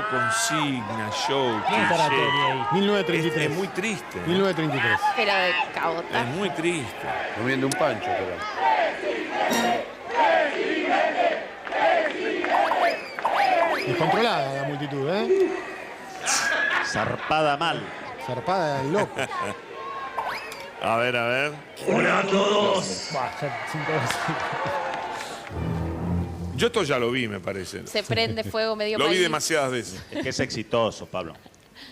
Consigna, show, ¿Quién estará Tony ahí? 1933. Es muy triste. 1933. Pero de cabota. Es muy triste. Comiendo un pancho, pero. Descontrolada la multitud, ¿eh? Zarpada mal. Zarpada de loco. A ver, a ver. Buah, ya 5 veces. Yo esto ya lo vi, me parece. Se prende fuego medio Lo vi país. demasiadas veces. Es que es exitoso, Pablo.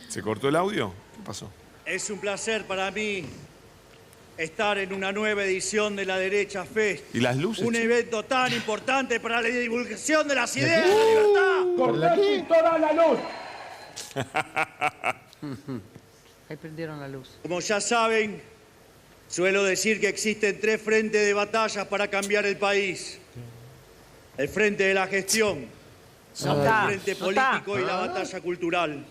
¿Se cortó el audio? ¿Qué pasó? Es un placer para mí estar en una nueva edición de La Derecha Fest. ¿Y las luces? Un evento tan importante para la divulgación de las ideas de la libertad. ¿Por toda la luz. Ahí prendieron la luz. Como ya saben, suelo decir que existen 3 frentes de batalla para cambiar el país. El frente de la gestión, el frente político y la batalla cultural.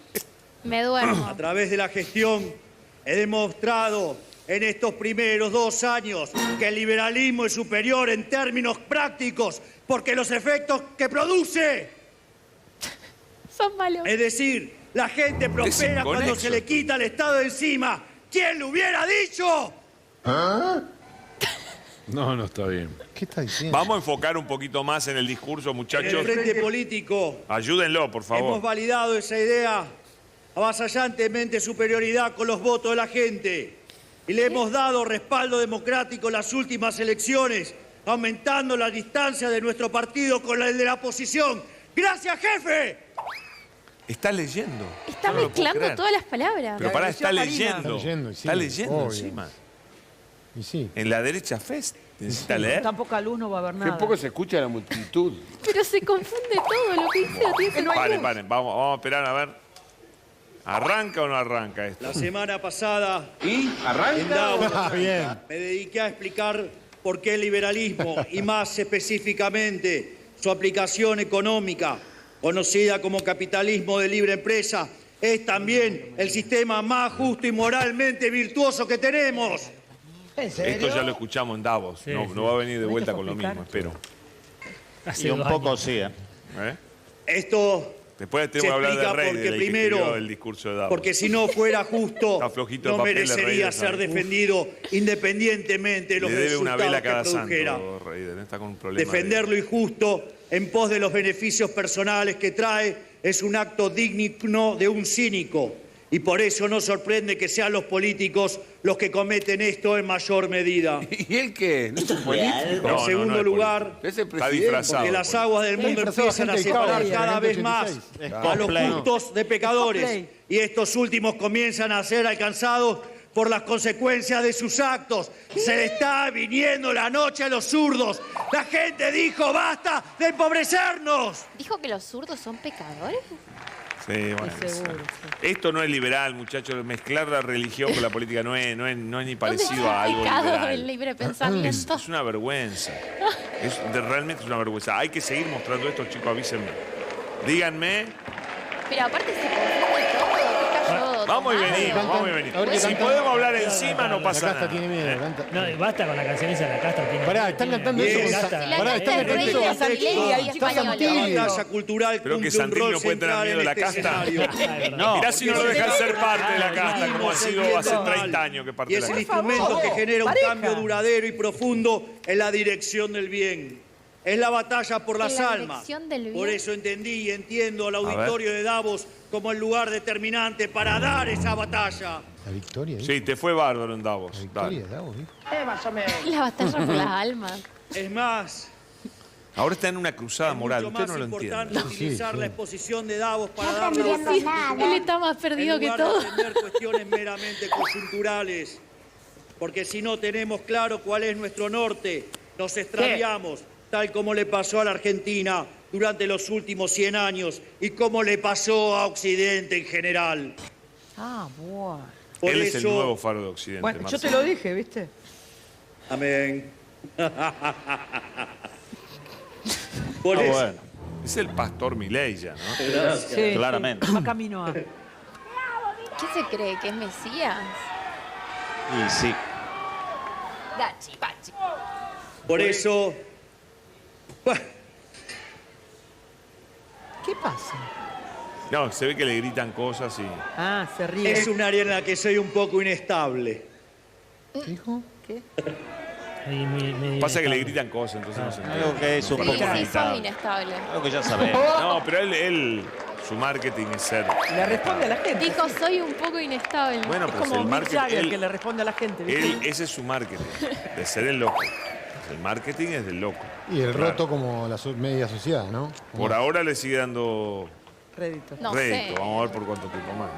Me duermo. A través de la gestión he demostrado en estos primeros 2 años que el liberalismo es superior en términos prácticos porque los efectos que produce, Son malos. es decir, la gente prospera cuando inconexo. se le quita el Estado de encima. ¿Quién lo hubiera dicho? No, no está bien. ¿Qué está diciendo? Vamos a enfocar un poquito más en el discurso, En el muchachos. frente político Ayúdenlo, por hemos favor. validado esa idea avasallantemente superioridad con los votos de la gente y le hemos dado respaldo democrático en las últimas elecciones, aumentando la distancia de nuestro partido con el de la oposición. ¡Gracias, jefe! Está leyendo. Está Yo no lo puedo mezclando creer. todas las palabras. Pero pará, está Marina. leyendo. Está leyendo, sí, Está leyendo obvio. encima. Y sí. En La Derecha Fest. ¿Necesita leer? Tan poca luz no va a haber Qué nada. poco se escucha la multitud. Pero se confunde todo lo que dice. No tiene sentido. Paren, paren. Vamos a esperar a ver. ¿Arranca o no arranca esto? La semana pasada, ¿Y? en ¿Arranca? Davos, Ah, bien. me dediqué a explicar por qué el liberalismo, y más específicamente su aplicación económica, conocida como capitalismo de libre empresa, es también el sistema más justo y moralmente virtuoso que tenemos. ¿En serio? Esto ya lo escuchamos en Davos. Sí, no, sí. no va a venir de ¿Tenés vuelta que con lo explicar? mismo, espero. Hace Y un 2 poco años. sí, ¿eh? ¿Eh? Esto Después se tengo que hablar explica del rey, porque del que primero, escribió el discurso de Davos. porque si no fuera justo, Está flojito el no papel de merecería Reiden, ser ¿sabes? defendido independientemente de los Le debe una resultados vela a que cada produjera. santo, Reiden. Está con un problema. Defender lo injusto en pos de los beneficios personales que trae es un acto digno de un cínico. Y por eso no sorprende que sean los políticos los que cometen esto en mayor medida. ¿Y él qué? ¿No es un político? No, En segundo es lugar, Es el Está presidente. disfrazado. porque las aguas del mundo disfrazado empiezan a gente de separar cowboy, cada vez más 186. a los Cosplay. justos de pecadores. Cosplay. Y estos últimos comienzan a ser alcanzados por las consecuencias de sus actos. Se le está viniendo la noche a los zurdos. La gente dijo, basta de empobrecernos. ¿Dijo que los zurdos son pecadores? Sí, bueno. seguro, Esto no es liberal, muchos. Mezclar la religión con la política no es ni parecido a algo pecado liberal. el libre pensamiento? Es una vergüenza. Realmente es una vergüenza. Hay que seguir mostrando esto, chicos, avísenme. Díganme. Pero aparte se confunde todo. ¿Qué cayó? Vamos y tomado? venimos, vamos y A ver qué venimos. Si cantan. podemos hablar encima, no La pasa casta nada. tiene miedo. Canta. No, basta con la canción esa de la casta. Tiene, Pará, están cantando eso con casta. La Pará, casta están del rey cantando de eso. Santilli Ahí y está español. Santilli. La batalla cultural Creo que cumple un Santilli rol no puede tener central miedo de en la este casta. escenario. No. Mirá si no lo dejan ser parte de la casta, como ha Seguimos sido el hace bien 30 años que parte Y de la es el casta. instrumento que genera un pareja. cambio duradero y profundo en la dirección del bien. Es la batalla por las En la almas. dirección del bien. Por eso entendí y entiendo al ver. auditorio de Davos como el lugar determinante para dar esa batalla. La victoria, ¿eh? Sí, te fue bárbaro en Davos. La victoria, Dale. Davos, ¿eh? Más o menos. La batalla por las almas. Es más, Ahora está en una cruzada es moral. mucho Usted más no lo importante entiende. utilizar Sí, la sí. exposición de Davos para No dar la aprendiendo batalla. nada. Él está más perdido En que lugar todo. de atender cuestiones meramente coyunturales. Porque si no tenemos claro cuál es nuestro norte, nos extraviamos, tal como le pasó a la Argentina durante los últimos 100 años y como le pasó a Occidente en general. Ah, bueno. Por Él eso, es el nuevo faro de Occidente. Bueno, yo te Marcelo. lo dije, ¿viste? amén. Por Ah, eso, bueno, Es el pastor Milei ya, ¿no? gracias. Sí, Claramente. sí. Va camino a... ¿Qué se cree? ¿Que es Mesías? y sí. Gachi, bachi. Por eso, bueno, ¿Qué pasa? No, se ve que le gritan cosas y... Ah, se ríe. Es un área en la que soy un poco inestable. ¿Qué dijo? ¿Qué? Ahí medio Pasa que le inestable. gritan cosas, entonces no se entiende. Algo que es un Sí, poco sí, sos limitado. inestable. Algo que ya sabemos. No, pero él su marketing es ser... Le responde a la gente. Dijo, soy un poco inestable. Bueno, Es pero como el Mick marketing... Jagger que le responde a la gente. ¿viste? Ese es su marketing, de ser el loco. El marketing es del loco. Y el Claro. roto como la media sociedad, ¿no? Por ahora le sigue dando Rédito. No rédito. sé. Vamos a ver por cuánto tiempo más.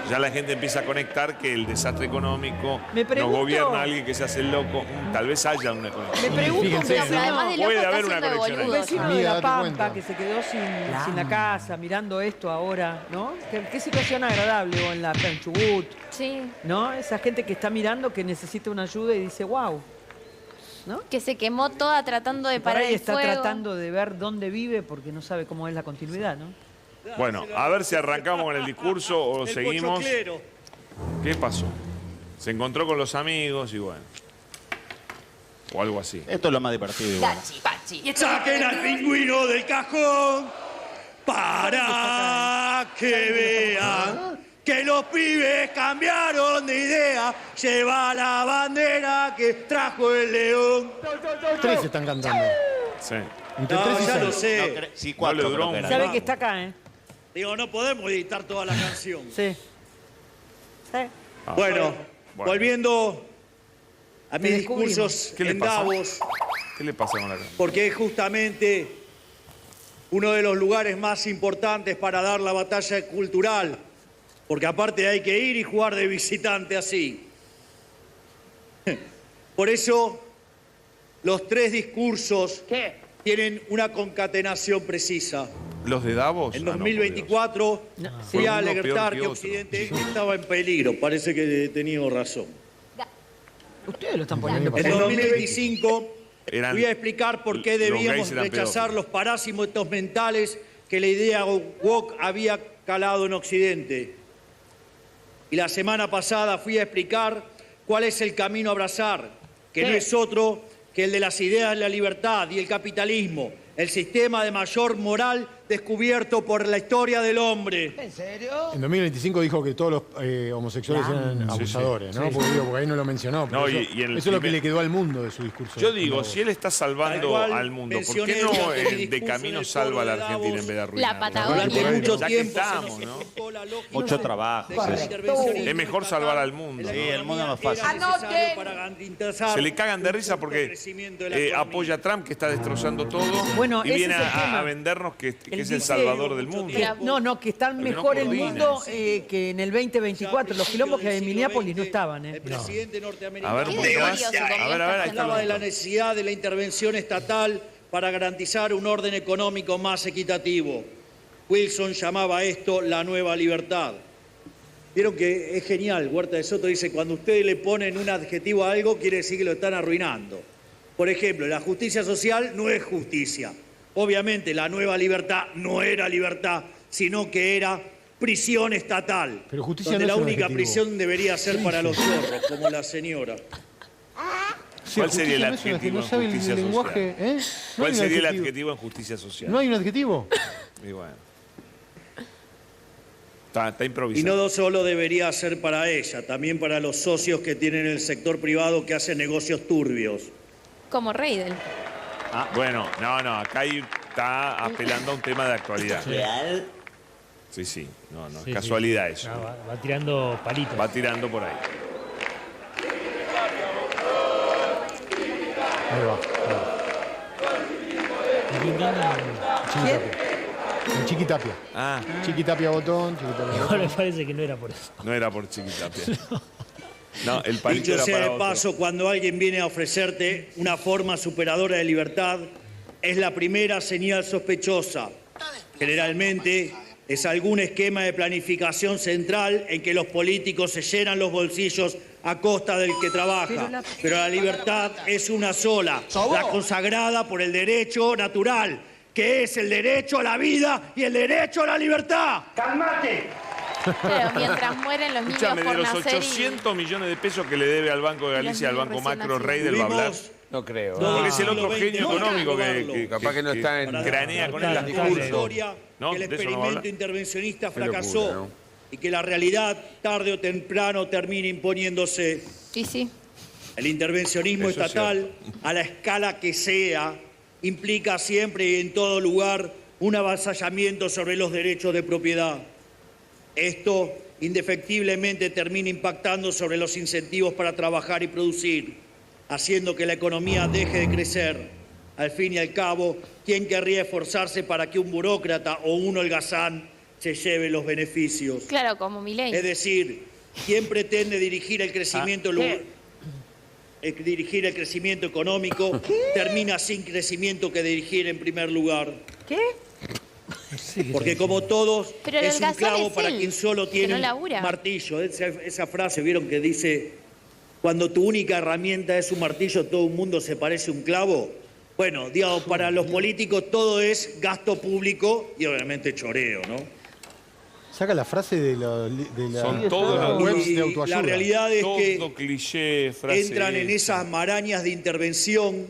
Ya la gente empieza a conectar que el desastre económico Me nos pregunto- gobierna alguien que se hace el loco. Tal vez haya una Me conexión. pregunto fíjense, un ¿no? vecino, Además de loco, Puede está haber una haciendo de conexión ahí. un boludo. vecino de Amiga, La date Pampa cuenta. que se quedó sin la casa, mirando esto ahora, ¿no? Qué situación agradable, o en la en Chubut, Sí, ¿no? Esa gente que está mirando que necesita una ayuda y dice, wow, ¿no? que se quemó toda tratando de Por parar ahí el está fuego. tratando de ver dónde vive porque no sabe cómo es la continuidad, ¿no? Bueno, a ver si arrancamos con el discurso o El seguimos. pochoclero. ¿Qué pasó? Se encontró con los amigos y bueno. O algo así. Esto es lo más divertido igual. Saquen al pingüino del cajón para que vean que los pibes cambiaron de idea. Lleva la bandera que trajo el león. 3 están cantando. Sí. Entre No, 3 y ya 6. lo sé. Sí, No 4 le creo duró que un- era. Sabe que está acá, ¿eh? Digo, no podemos editar toda la canción. Sí. Sí. Bueno, Bueno. volviendo a mis descubrimos. discursos ¿Qué le en pasa? Davos, ¿Qué le pasa con la canción? porque es justamente uno de los lugares más importantes para dar la batalla cultural, porque aparte hay que ir y jugar de visitante así. Por eso, los 3 discursos tienen una concatenación precisa. ¿Los de Davos? En Ah, no, por 2024 fui a Uno peor alertar que que otro. Occidente estaba en peligro. Parece que he tenido razón. Ustedes lo están poniendo. En el 2025 Eran- voy a explicar por qué los debíamos gays eran rechazar pedófilos. los parásitos mentales que la idea woke había calado en Occidente. Y la semana pasada fui a explicar cuál es el camino a abrazar, que no es otro que el de las ideas de la libertad y el capitalismo, el sistema de mayor moral descubierto por la historia del hombre. ¿En serio? En 2025 dijo que todos los homosexuales eran abusadores, ¿no? Porque, digo, porque ahí no lo mencionó. pero No, eso, y en el eso es lo que primer- le quedó al mundo de su discurso. Yo digo, Como- si él está salvando Tal cual al mundo, ¿por mencioné qué no durante mi de discurso camino en el salva a la foro de Argentina Davos? en vez de arruinarla? La Patagonia. Durante mucho Ya que tiempo estamos, se nos ¿no? explicó la lógica Mucho trabajo. de que la Sí. intervencionismo Es mejor salvar al mundo. en la Sí, el mundo economía es más fácil. era necesario para garantizar Se le cagan de un risa justo porque crecimiento de la economía. apoya a Trump, que está destrozando todo, Bueno, y ese viene es el tema. a vendernos que es el dice- salvador del mundo. Que- no, que está Pero no mejor el coordina. mundo que en el 2024. Los quilombos que hay en Minneapolis no estaban, ¿eh? El presidente norteamericano A ver, un Qué poquito más. delirio se comía A ver, ahí esta está. hablaba de la el- necesidad de la intervención estatal para garantizar un orden económico más equitativo. Wilson llamaba a esto la nueva libertad. Vieron que es genial, Huerta de Soto dice, cuando ustedes le ponen un adjetivo a algo, quiere decir que lo están arruinando. Por ejemplo, la justicia social no es justicia. Obviamente, la nueva libertad no era libertad, sino que era prisión estatal. Pero justicia donde no es la un única adjetivo. prisión debería ser para los zorros, como la señora. Sí, ¿Cuál sería el justicia no es un adjetivo no en sabe justicia el lenguaje, ¿eh? No ¿Cuál hay un sería el adjetivo. adjetivo en justicia social? ¿No hay un adjetivo? Y bueno. Está Y improvisado. no solo debería ser para ella, también para los socios que tienen el sector privado que hacen negocios turbios. Como Reidel. Bueno, no, acá está apelando a un tema de actualidad. Sí, sí, no, Sí, es sí. casualidad eso. No, va tirando palitos. Va tirando por ahí. Ahí va. En Chiquitapia. Ah, Chiquitapia botón, Chiquitapia Ahora botón. me parece que no era por eso. no era por Chiquitapia. No, el palito Dicho era sea para de otro. paso, cuando alguien viene a ofrecerte una forma superadora de libertad, es la primera señal sospechosa. Generalmente es algún esquema de planificación central en que los políticos se llenan los bolsillos a costa del que trabaja. Pero la libertad es una sola, la consagrada por el derecho natural, que es el derecho a la vida y el derecho a la libertad. Pero mientras mueren los niños Escúchame, de por los nacer 800 millones de pesos que le debe al Banco de Galicia, al niños Banco recién Macro, nacidos. Reidel va a hablar. Tuvimos No creo. No, Porque es el otro genio económico que Capaz que no está en... cranea con él las Claro, discursos. historia ¿No? que el De eso no experimento habla. intervencionista Qué locura, fracasó ¿no? y que la realidad tarde o temprano termina imponiéndose. Sí, sí. El intervencionismo Eso es estatal, a la escala que sea, implica siempre y en todo lugar un avasallamiento sobre los derechos de propiedad. Esto indefectiblemente termina impactando sobre los incentivos para trabajar y producir, haciendo que la economía deje de crecer. Al fin y al cabo, ¿quién querría esforzarse para que un burócrata o un holgazán se lleve los beneficios? Claro, como Milei. Es decir, ¿quién pretende dirigir el crecimiento dirigir el crecimiento económico termina sin crecimiento que dirigir en primer lugar? ¿Qué? Porque como todos, Pero el es un holgazán clavo es para él, quien solo que tiene no un labura. martillo. Esa frase, ¿vieron que dice, cuando tu única herramienta es un martillo, todo el mundo se parece a un clavo? Bueno, digamos, para los políticos todo es gasto público y obviamente choreo, ¿no? Saca la frase de la Son todos las los webs Y de autoayuda. la realidad es Todo que cliché, frase. entran en esas marañas de intervención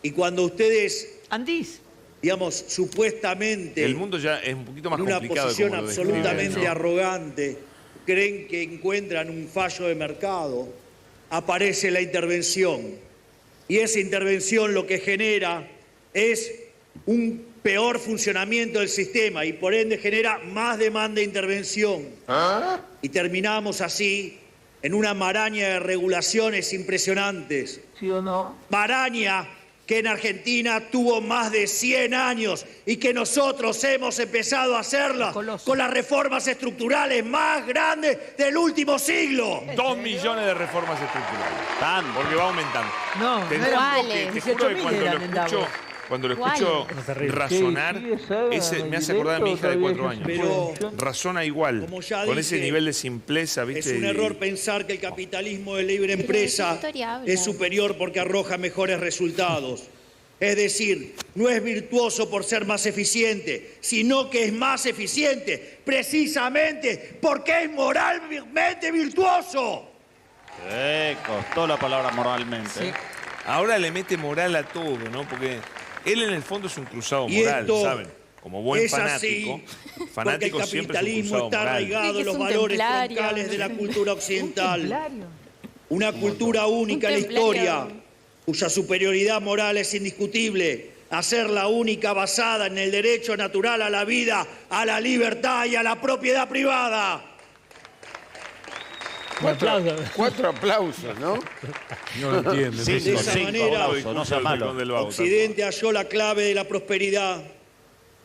y cuando ustedes, Andís. digamos, supuestamente El mundo ya es un poquito más en una complicado de posición como lo describen, absolutamente ¿no? arrogante, creen que encuentran un fallo de mercado, aparece la intervención. Y esa intervención lo que genera es un peor funcionamiento del sistema y por ende genera más demanda de intervención. Y terminamos así en una maraña de regulaciones impresionantes. ¿Sí o no? Maraña que en Argentina tuvo más de 100 años y que nosotros hemos empezado a hacerla Coloso. con las reformas estructurales más grandes del último siglo. 2 millones de reformas estructurales. Tan. Porque va aumentando. No, Te no juro eran ¿Cuáles? que te juro que 18.000 cuando eran en Davos. cuando lo ¿Cuáles? escucho No se ríe. razonar, me hace acordar a mi hija de 4 años. Pero Razona igual, Como ya con dije, ese nivel de simpleza, es ¿viste? un Y- error pensar que el capitalismo de libre Pero empresa ¿de qué historia habla? es superior porque arroja mejores resultados. Es decir, no es virtuoso por ser más eficiente, sino que es más eficiente precisamente porque es moralmente virtuoso. Costó la palabra moralmente. Sí. Ahora le mete moral a todo, ¿no? Porque él en el fondo es un cruzado Y moral, esto ¿saben? Como buen es así, fanático. Porque el Fanático siempre es un capitalismo cruzado está moral. arraigado Sí, en que los es un valores templario, troncales de la no sé. cultura occidental. Templario. Una cultura única en la templario. historia, cuya superioridad moral es indiscutible, a ser la única basada en el derecho natural a la vida, a la libertad y a la propiedad privada. Un aplauso. 4 aplausos, ¿no? No lo entienden. Sí, De esa cinco manera, aplausos, no sea Discurso del malo. Rincón del Vago, Occidente halló la clave de la prosperidad,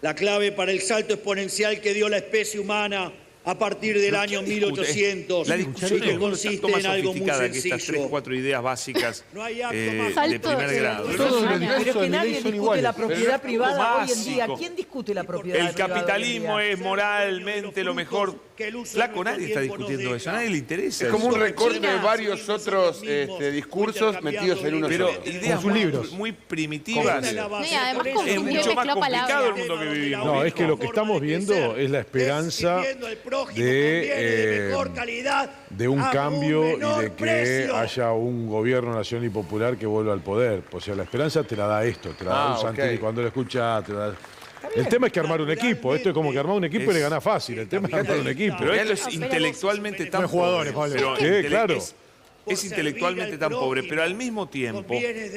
la clave para el salto exponencial que dio la especie humana a partir del año 1800. La discusión y en que el mundo está consiste más en algo muy sofisticada que estas 3, sencillo. 4 ideas básicas No hay acto más de Salto primer de- grado. de- Todos los Pero universos Pero es que de ley nadie son discute iguales. la propiedad privada hoy en día. básico. ¿Quién discute la propiedad El privada hoy en capitalismo día? es moralmente lo mejor. Flaco, nadie está discutiendo eso, a nadie le interesa. Es como un eso. recorte de China. varios otros discursos metidos en uno Pero solo. ideas sus libros. muy primitivas. Esta es la base. No, y además Por eso confundió Es y mucho más mezcló complicado el palabras. mundo que vivimos. No, es que lo que estamos viendo es la esperanza de un cambio y de que haya un gobierno nacional y popular que vuelva al poder. O sea, la esperanza te la da esto, te la da un ok. Santilli cuando lo escuchas, te la da... El tema es que armar un equipo. Esto es como que armar un equipo y le ganás fácil. El tema es armar un equipo. Pero esto es pero intelectualmente tan No hay jugadores, pobre. Pablo. Pero Sí, claro. Es intelectualmente tan pobre, pero al mismo tiempo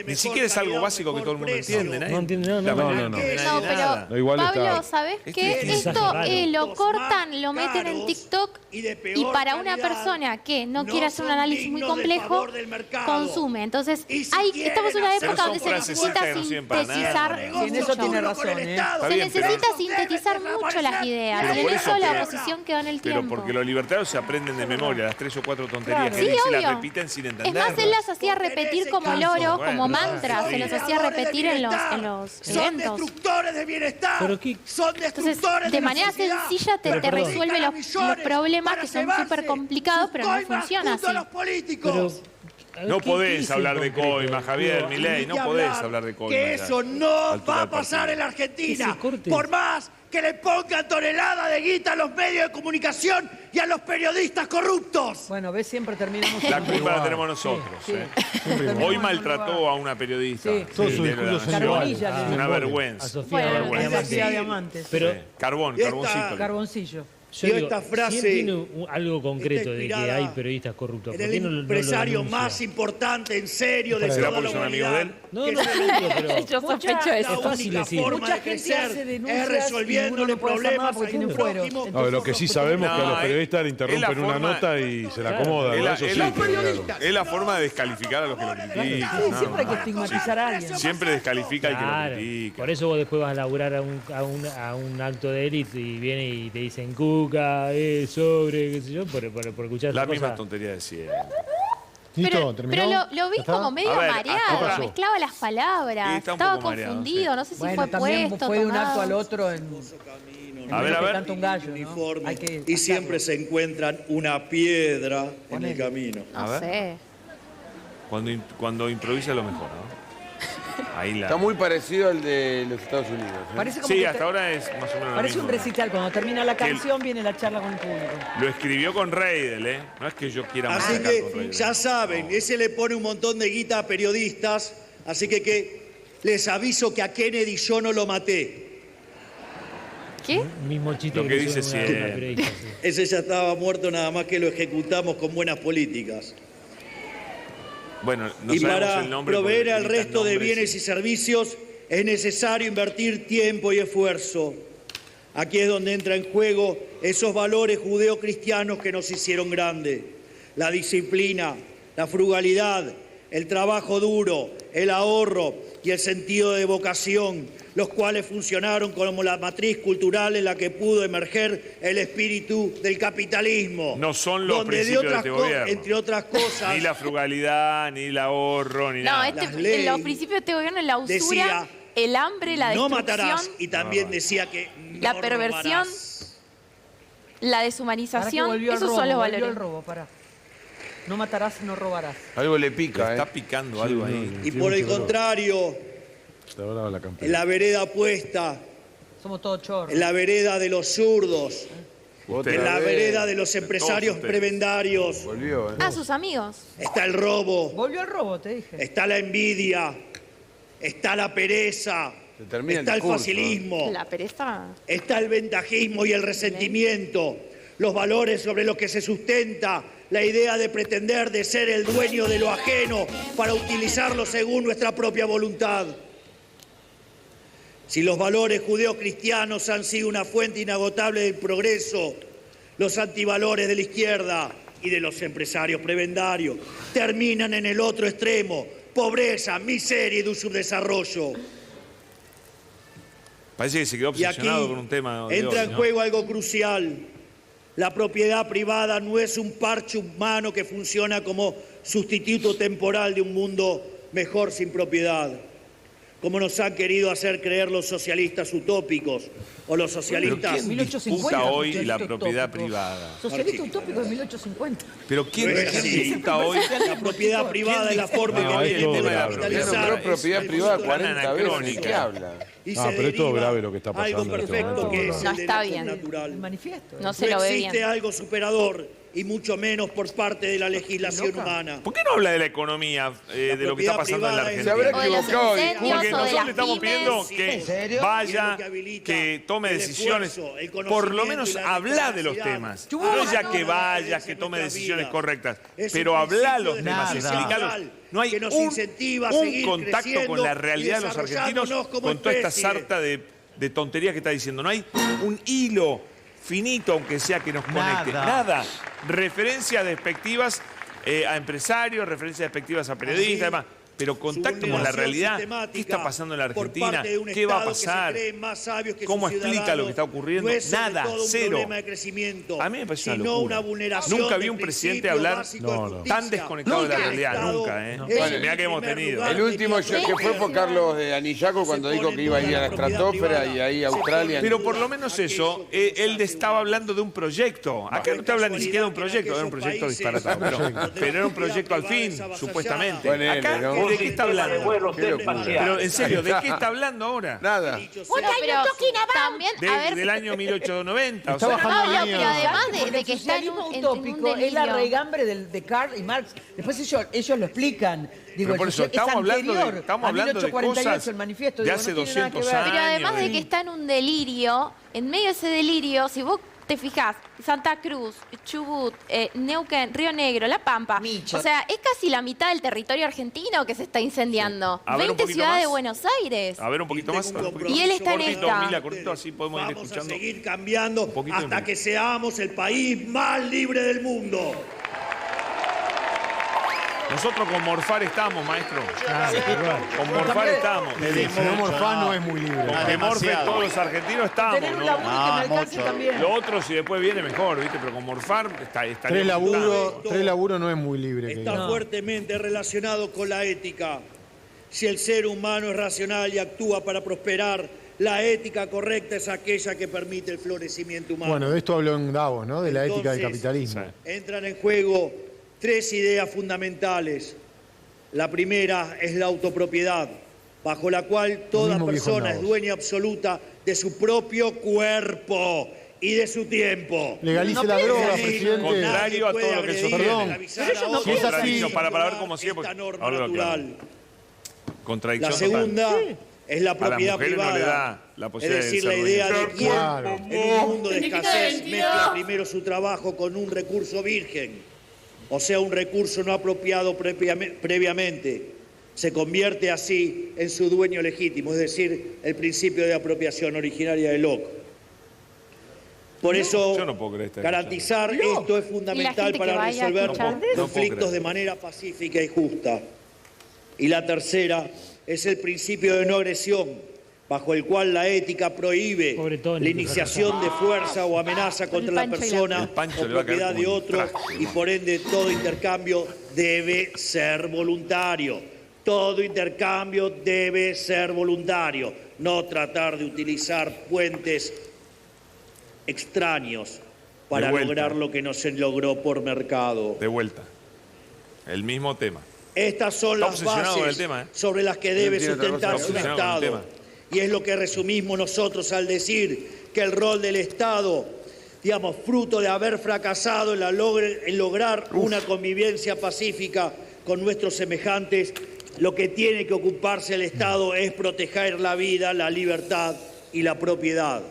ni siquiera es algo básico que todo el mundo entiende. No entiende nada, La no, mayoría no. entiende No, nada. No, igual Pablo, está- ¿sabes Este qué? es un Esto mensaje lo Los cortan, más lo meten en caros TikTok y de y peor para una calidad persona que no no quiere hacer un son análisis muy dignos del complejo, favor del mercado. consume. Entonces, Y si estamos en una quieren época hacer- donde se Pero son necesita frases que no sirven para nada. sintetizar Negocio en eso tiene duro razón, con el ¿eh? Estado. Está Se bien, pero- necesita sintetizar mucho las ideas. Pero Y en por eso eso, la pero- oposición quedó en el Pero tiempo. porque los libertarios se aprenden de memoria las 3 o 4 tonterías Claro. que Sí, dicen, las obvio. repiten sin Es entenderlas. más, él las hacía repetir como loro, Bueno, como sí. mantras, se los hacía repetir en los Son eventos. destructores de bienestar. Pero qué- Son Entonces, destructores de la manera sociedad. sencilla te Pero, perdón. resuelve los problemas que son súper complicados, pero no funciona así. Los políticos. Pero, No ¿Qué podés dice hablar de concreto? coima, Javier, Digo, Milei, Ni no que podés hablar hablar de coima. que ya, eso a no altura va a del pasar partido. en la Argentina. Ese corte. Por más que le pongan tonelada de guita a los medios de comunicación y a los periodistas corruptos. Bueno, ves, siempre terminamos La siempre culpa la igual. tenemos nosotros. Sí, ¿eh? terminamos Hoy en maltrató un lugar. a una periodista. Sí. Todos sus del diario discursos La son Nación. Carbonilla, le Una digo. A vergüenza. Sofía Bueno, Una A vergüenza. Diamante. Sofía Diamante. Pero Sí. Carbón, Y esta- carboncito. Carboncillo. yo Y digo, esta frase si él tiene algo concreto de que inspirada hay periodistas corruptos, En ¿por el qué no lo empresario denuncia? más importante, en serio, de ¿Será toda la porque son amigos de él? humanidad. No, que no, es el único, pero... Yo sospecho La eso. Es fácil única decir. forma Mucha de gente crecer hace denuncias es y uno resolviéndole no puede hacer nada problemas porque a tiene un un fuero. prójimo. No, lo que sí sabemos es que a los No, periodistas le es la interrumpen una forma- nota y se la Claro. acomodan. Es ¿no? la- Eso es sí, la- claro. Es la forma de descalificar a los que lo critican. Sí, nada siempre hay que más. estigmatizar a alguien. Siempre descalifica al que lo Claro, critica. por eso vos después vas a laburar a un acto de élite y viene y te dicen cuca, sobre, qué sé yo, por escuchar La esas misma cosas. tontería de siempre. Pero lo vi ¿Ya está? como medio A ver, ¿qué mareado, pasó? mezclaba las palabras, Sí, está un estaba poco mareado, confundido, sí. no sé si Bueno, fue también puesto, fue de un acto tomado. al otro en A ver, a ver. canta un gallo, ¿no? Uniforme. Hay que Y siempre se encuentran una piedra en Ponele. el camino. A No ver. sé. Cuando improvisa lo mejor, ¿no? Ahí la... Está muy parecido al de los Estados Unidos. ¿eh? Parece como Sí, que hasta ahora es más o menos lo parece mismo. un recital. Cuando termina la Que el- canción viene la charla con el público. Lo escribió con Reidel, ¿eh? No es que yo quiera Así machacar con que Reidel. ya saben, No. ese le pone un montón de guita a periodistas, así que les aviso que a Kennedy yo no lo maté. ¿Qué? Mismo chiste Lo que hizo dice una siempre. periodista, sí. Ese ya estaba muerto, nada más que lo ejecutamos con buenas políticas. Bueno, no Y sabemos para el nombre. proveer porque al gritan resto de nombres bienes y servicios es necesario invertir tiempo y esfuerzo. Aquí es donde entra en juego esos valores judeocristianos que nos hicieron grandes. La disciplina, la frugalidad, el trabajo duro, el ahorro y el sentido de vocación, los cuales funcionaron como la matriz cultural en la que pudo emerger el espíritu del capitalismo. No son los donde principios de este gobierno. entre otras cosas, Ni la frugalidad, ni el ahorro, ni No, nada. Las leyes los principios de este gobierno es la usura, decía, el hambre, la no destrucción, matarás, y también decía que la no perversión, robarás. la Para que deshumanización, volvió al esos robo, son los volvió valores. al robo, pará. No matarás, no robarás. Algo le Le pica, está ¿eh? picando algo ahí. Y por el contrario, Está brava la campera. en la vereda puesta, Somos todos chorros. en la vereda de los zurdos, Otra en la vez. vereda de los empresarios ustedes. prebendarios, Volvió, ¿eh? Ah, sus amigos. está el robo, Volvió al robo, te dije. está la envidia, está la pereza, Se termina está el discurso, facilismo, La pereza. está el ventajismo y el resentimiento, los valores sobre los que se sustenta la idea de pretender de ser el dueño de lo ajeno para utilizarlo según nuestra propia voluntad. Si los valores judeocristianos han sido una fuente inagotable del progreso, los antivalores de la izquierda y de los empresarios prebendarios terminan en el otro extremo: pobreza, miseria y subdesarrollo. Parece que se quedó Y aquí obsesionado con un tema de entra hoy, en ¿no? juego algo crucial. La propiedad privada no es un parche humano que funciona como sustituto temporal de un mundo mejor sin propiedad, como nos han querido hacer creer los socialistas utópicos o los Pero socialistas. ¿quién 1850, disputa hoy socialista la propiedad utópico. privada? Socialista utópico de 1850. Pero ¿quién, No es quién así. disputa hoy? La propiedad privada es la forma No, que es tenemos todo de grave. Ya capitalizar. nombró propiedad el privada mundo 40 veces. ¿De anacrónica. qué habla? y Ah, se pero es todo deriva grave lo que está pasando algo en este perfecto momento. que es No el derecho está bien. natural. El manifiesto. No se lo ve existe bien. algo superador y mucho menos por parte de la legislación Loca. humana. ¿Por qué no habla de la economía, de lo que está propiedad pasando en la privada es- Se Argentina? habrá O de los equivocado. incendios, Porque o de nosotros las le estamos pidiendo pymes. que ¿En serio? vaya, Y es lo que habilita que tome el decisiones, esfuerzo, el por lo conocimiento menos y la habla de los capacidad. temas. Yo- No ya que no, vayas, no, que no, tome nuestras decisiones vidas. correctas, Es pero un habla principio los de temas, justicia explicalos. social No hay que nos un incentiva a un seguir contacto creciendo con la y realidad de los argentinos desarrollándonos como con toda esta especie. sarta de tonterías que está diciendo. No hay un hilo finito, aunque sea, que nos conecte. Nada. Referencias despectivas a empresarios, referencias despectivas a periodistas, además. pero contacto con la realidad. ¿Qué está pasando en la Argentina? ¿Qué va a pasar? ¿Cómo explica lo que está ocurriendo? Nada, cero. A mí me parece una locura. Nunca vi un presidente hablar tan desconectado de la realidad, nunca. Mirá que hemos tenido. El último que fue Carlos de Anillaco cuando dijo que iba a ir a la estratosfera y ahí a Australia. Pero por lo menos eso, él estaba hablando de un proyecto. Acá no te habla ni siquiera de un proyecto, era un proyecto disparatado. Pero era un proyecto al fin, supuestamente. Acá, ¿de qué está hablando? Pero en serio, ¿de qué está hablando ahora? Nada. Bueno, pero también, a ver, Del año 1890. Está bajando no, la pero línea. además de que está en socialismo un utópico es la delirio. raigambre de Karl y Marx. Después ellos lo explican. Digo, Pero por eso, estamos hablando de cosas el manifiesto. de Digo, hace no tiene nada que 200 ver. años. Pero además de que está en un delirio, en medio de ese delirio, si vos te fijás, Santa Cruz, Chubut, Neuquén, Río Negro, La Pampa, Micho. o sea, es casi la mitad del territorio argentino que se está incendiando. A ver, un 20 poquito ciudades de más. Buenos Aires. A ver un poquito más. Y él está en Cortito, esta. Mila, cortito, así podemos ir Vamos a escuchando. seguir cambiando poquito hasta más. que seamos el país más libre del mundo. Nosotros con morfar estamos, maestro. Claro, igual. Con morfar estamos. Si no morfás no es muy libre. Con que morfen demasiado. todos los argentinos estamos, Tener un ¿no? laburo que me alcance mucho. también. Lo otro, si después viene, mejor, ¿viste? Pero con morfar estaría Tres laburos no es muy libre. que Está digamos. fuertemente relacionado con la ética. Si el ser humano es racional y actúa para prosperar, la ética correcta es aquella que permite el florecimiento humano. Bueno, de esto habló en Davos, ¿no? De la ética del Entonces, capitalismo. Entran en juego tres ideas fundamentales. La primera es la autopropiedad, bajo la cual toda mismo que dijo persona es Davos. dueña absoluta de su propio cuerpo y de su tiempo. Legalice la droga, Nadie presidente. Contrario a todo lo que agredir, Perdón. esclavizar a no otros, si es así- para para ver cómo sigue, esta porque norma ahora lo aclaro. natural. Contradicción La total. segunda es la A las propiedad mujeres no privada. le da la Es posibilidad de decir, ser la idea de dueñas. quien Claro. en un mundo de escasez mezcla primero su trabajo con un recurso virgen, o sea, un recurso no apropiado previamente. Se convierte así en su dueño legítimo, es decir, el principio de apropiación originaria de Locke. Por eso, yo no puedo creer esta garantizar esto es Y la fundamental gente que para vaya a resolver escuchar. No puedo conflictos creer. de manera pacífica y justa. Y la tercera es el principio de no agresión, bajo el cual la ética prohíbe Pobre Tony, la iniciación de fuerza o amenaza contra la Pancho y la- persona El Pancho o le va a caer propiedad de como un otro traste, y man. por ende todo intercambio debe ser voluntario. Todo intercambio debe ser voluntario, no tratar de utilizar puentes extraños para De vuelta. lograr lo que no se logró por mercado. De vuelta. El mismo tema. Estas son Está las obsesionado con el bases tema, ¿eh? sobre las que debe tiene otra cosa. sustentar Está su obsesionado con el Estado. tema. Y es lo que resumimos nosotros al decir que el rol del Estado, digamos, fruto de haber fracasado en lograr una convivencia pacífica con nuestros semejantes, lo que tiene que ocuparse el Estado es proteger la vida, la libertad y la propiedad.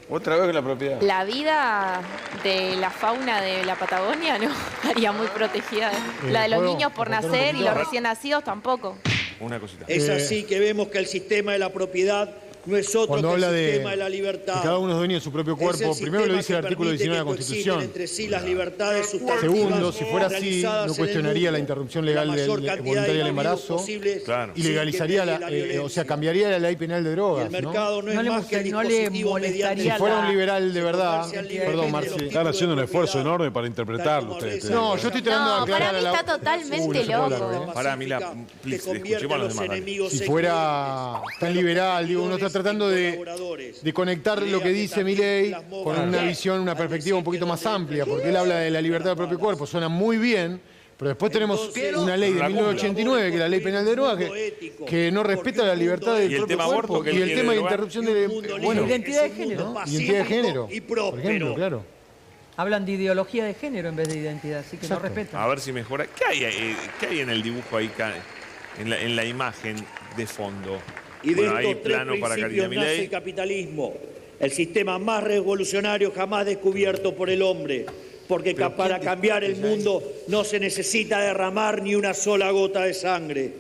Otra vez que la propiedad. La vida de la fauna de la Patagonia no estaría muy protegida. La de los ¿puedo niños por aportar un nacer y poquito? los recién nacidos tampoco. Una cosita. Es así que vemos que el sistema de la propiedad no es otro Cuando que el habla de sistema de la libertad. que cada uno es dueño de su propio Es el cuerpo, primero lo sistema dice el que artículo permite 19 de la que coexisten Constitución. entre sí las libertades sustantivas Segundo, si fuera así, realizadas no en el cuestionaría la mundo, interrupción la legal mayor cantidad de voluntaria del individuos embarazo posibles, Claro. y sin legalizaría que la, pegue o sea, violencia. cambiaría la ley penal de Y drogas, el ¿no? mercado no es No le más que el no le dispositivo molestaría mediante Si fuera un la- liberal de verdad, comercial perdón, libremente Marci. los Están títulos de propiedad, enorme para interpretarlo tal como ustedes. dice No, yo estoy tratando de No, para aclarar mí a la... está totalmente no se puede hablar, loco. ¿eh? Pará, Mila, Pacífica, please, que convierte escuchemos a los los demás, dale. enemigos Si en fuera tan liberal, digo, uno está tratando de conectar lo que dice Milei con una visión, una perspectiva un poquito más amplia, porque él habla de la libertad del propio cuerpo, suena muy bien, pero después tenemos una ley de la cumple. 1989, que es la ley penal de drogas, que no respeta la libertad del Y el propio tema cuerpo, aborto, que y él el quiere tema de derogar. interrupción de... Bueno, Identidad de género. identidad de género, y por ejemplo, próspero. claro. Hablan de ideología de género en vez de identidad, así que no respetan. A ver si mejora. ¿Qué hay en el dibujo ahí, en la imagen de fondo? Y de Bueno, ahí estos tres plano para Karina principios nace el Milei. capitalismo, el sistema más revolucionario jamás descubierto por el hombre, porque para cambiar el mundo no se necesita derramar ni una sola gota de sangre.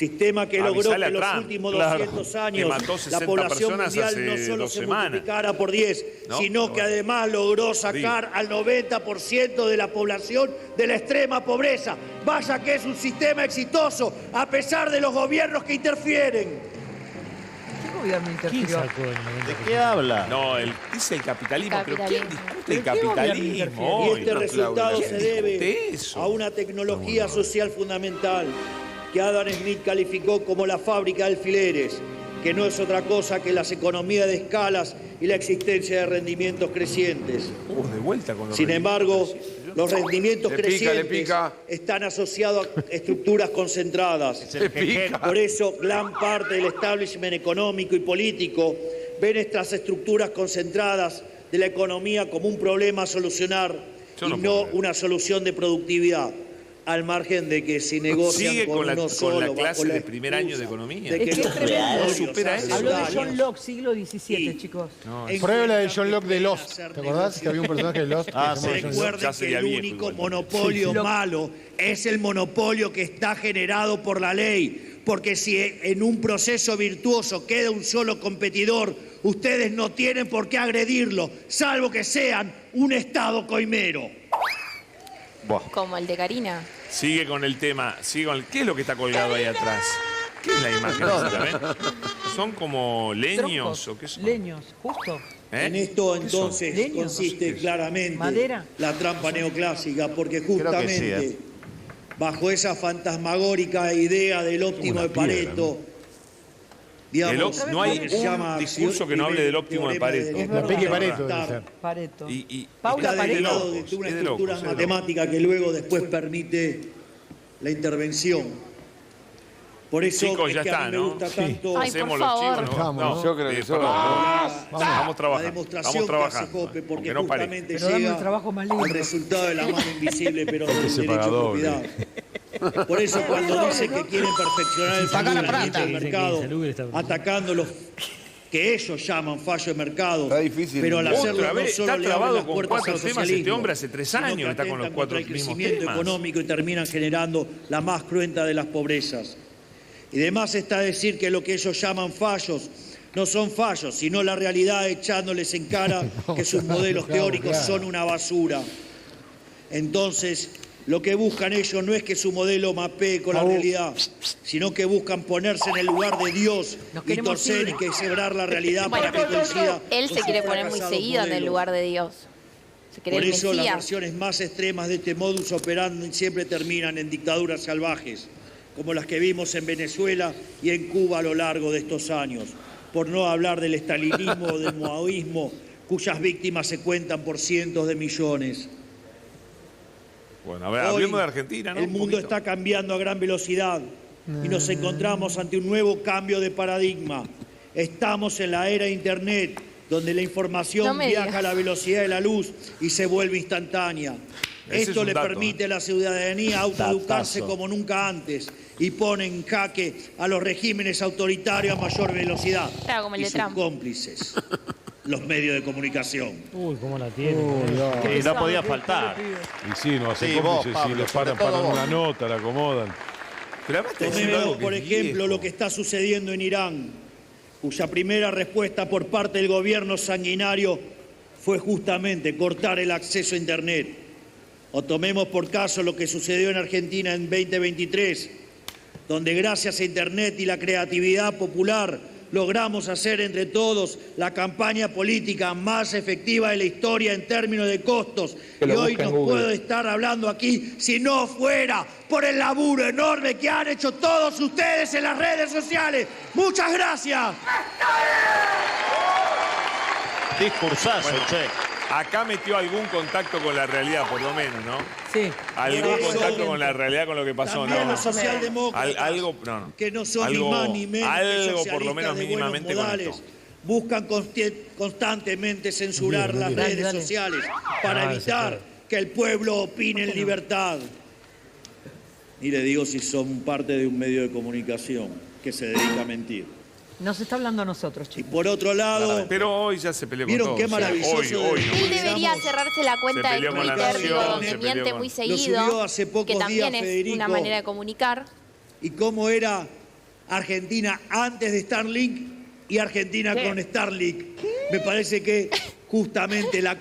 Sistema que logró que en los Trump, últimos claro, 200 que años mató la 60 población personas mundial hace no solo 2 se semanas. multiplicara por 10, No, sino que además logró sacar al 90% de la población de la extrema pobreza. Vaya que es un sistema exitoso, a pesar de los gobiernos que interfieren. ¿Qué gobierno ¿Quién interfirió? sacó el 90%? ¿De qué habla? No, dice el capitalismo, pero ¿quién discute el ¿Pero qué gobierno capitalismo Y hoy? este resultado ¿Quién se debe discute eso? a una tecnología social fundamental que Adam Smith calificó como la fábrica de alfileres, que no es otra cosa que las economías de escalas y la existencia de rendimientos crecientes. De vuelta con los Sin embargo, los rendimientos Le pica, crecientes le pica. están asociados a estructuras concentradas. Por eso, gran parte del establishment económico y político ven estas estructuras concentradas de la economía como un problema a solucionar Yo no y puedo no ver. una solución de productividad, al margen de que si negocian Sigue con la uno solo, clase bajo de la primer año de excusa economía. de que Es que los es tremendo. monopolios No supera hacen eso. Habló de daño. John Locke, siglo XVII, Sí. chicos. Prueba de John Locke de Lost. ¿Te acordás que había un personaje de Lost? que Ah, se llamaba sí. John Locke? Recuerden Ya que sería el viejo único igual. monopolio malo es el monopolio que está generado por la ley. Porque si en un proceso virtuoso queda un solo competidor, ustedes no tienen por qué agredirlo, salvo que sean un Estado coimero. Como el de Karina. Sigue con el tema, ¿qué es lo que está colgado ahí atrás? ¿Qué es la imagen? ¿Son como leños Troncos, o qué son? leños, justo. ¿Eh? En esto ¿Qué son? entonces Leños. consiste claramente ¿Madera? la trampa neoclásica, porque Creo que justamente sí, bajo esa fantasmagórica idea del óptimo de Pareto, digamos, No hay lo que se llama un discurso que no hable del óptimo de Pareto. La Peque Pareto debe ser. Pareto. Y Paula Está Pareto. derivado de una estructura matemática que luego después permite la intervención. Por eso Chicos, es ya que a está, mí me ¿no? gusta Sí. tanto Ay, Hacemos por los favor. chivos, Vamos, ¿no? Yo creo que perdón. Vamos la trabajando. demostración Vamos que hace trabajando. Jope, porque Aunque no parezca. justamente Pero dame llega el trabajo más lindo. al resultado de la mano invisible, pero del se paga derecho a doble. propiedad. Por eso cuando dice que quieren perfeccionar el funcionamiento del mercado, atacando los que ellos llaman fallo de mercado, Está difícil. pero al hacerlo Otra no vez, solo está le abren trabado las con puertas 4 al temas socialismo, este hombre hace 3 sino que años, está con los atentan 4 contra el mismos crecimiento temas. económico y terminan generando la más cruenta de las pobrezas. Y además está decir que lo que ellos llaman fallos no son fallos, sino la realidad echándoles en cara que sus modelos teóricos son una basura. Entonces, lo que buscan ellos no es que su modelo mapee con la realidad, sino que buscan ponerse en el lugar de Dios Nos y queremos torcer ir. y quebrar la realidad Bueno, para que coincida él con se sus quiere poner muy fracasados seguido en el modelos. lugar de Dios. Se cree Por el eso las Mesías. versiones más extremas de este modus operandi siempre terminan en dictaduras salvajes, como las que vimos en Venezuela y en Cuba a lo largo de estos años, por no hablar del estalinismo o del maoísmo, cuyas víctimas se cuentan por cientos de millones. Bueno, a ver, Hoy, hablemos de Argentina, ¿no? el Un mundo poquito. está cambiando a gran velocidad y nos encontramos ante un nuevo cambio de paradigma. Estamos en la era de Internet, donde la No información me viaja digas. a la velocidad de la luz y se vuelve instantánea. Ese es Esto un le dato, permite a la ciudadanía autoeducarse como nunca antes y pone en jaque a los regímenes autoritarios a mayor velocidad Claro, como el y de sus Trump. cómplices, los medios de comunicación. Uy, cómo la tiene. Y no podía faltar. Y sí, no hacen Sí, vos, cómplices, Pablo, si le paran, sobre todo paran vos. una nota, la acomodan. Pero además está diciendo algo Tomemos, que por es ejemplo, viejo. lo que está sucediendo en Irán, cuya primera respuesta por parte del gobierno sanguinario fue justamente cortar el acceso a Internet. O tomemos por caso lo que sucedió en Argentina en 2023, donde gracias a Internet y la creatividad popular logramos hacer entre todos la campaña política más efectiva de la historia en términos de costos. Y hoy no puedo estar hablando aquí si no fuera por el laburo enorme que han hecho todos ustedes en las redes sociales. ¡Muchas gracias! Discursazo, che. Acá metió algún contacto con la realidad, por lo menos, ¿no? Sí. Algún Eso- contacto con la realidad, con lo que pasó, También ¿no? los socialdemócratas, Algo, no. que no son Algo- ni más ni menos que algo por lo socialistas menos de buenos mínimamente modales, conectó. buscan constantemente censurar las Dale, redes dale. sociales para evitar que el pueblo opine en libertad. Y le digo si son parte de un medio de comunicación que se dedica a mentir. Nos está hablando a nosotros, Y chicos. por otro lado, Pero hoy ya se peleó con ¿vieron todo. qué maravilloso? Hoy no. Él debería cerrarse la cuenta Se de peleó con la Twitter, Nación, donde se peleó miente con- muy Lo subió seguido, hace pocos que también días, es Federico. una manera de comunicar. y cómo era Argentina antes de Starlink y Argentina con Starlink. Me parece que justamente la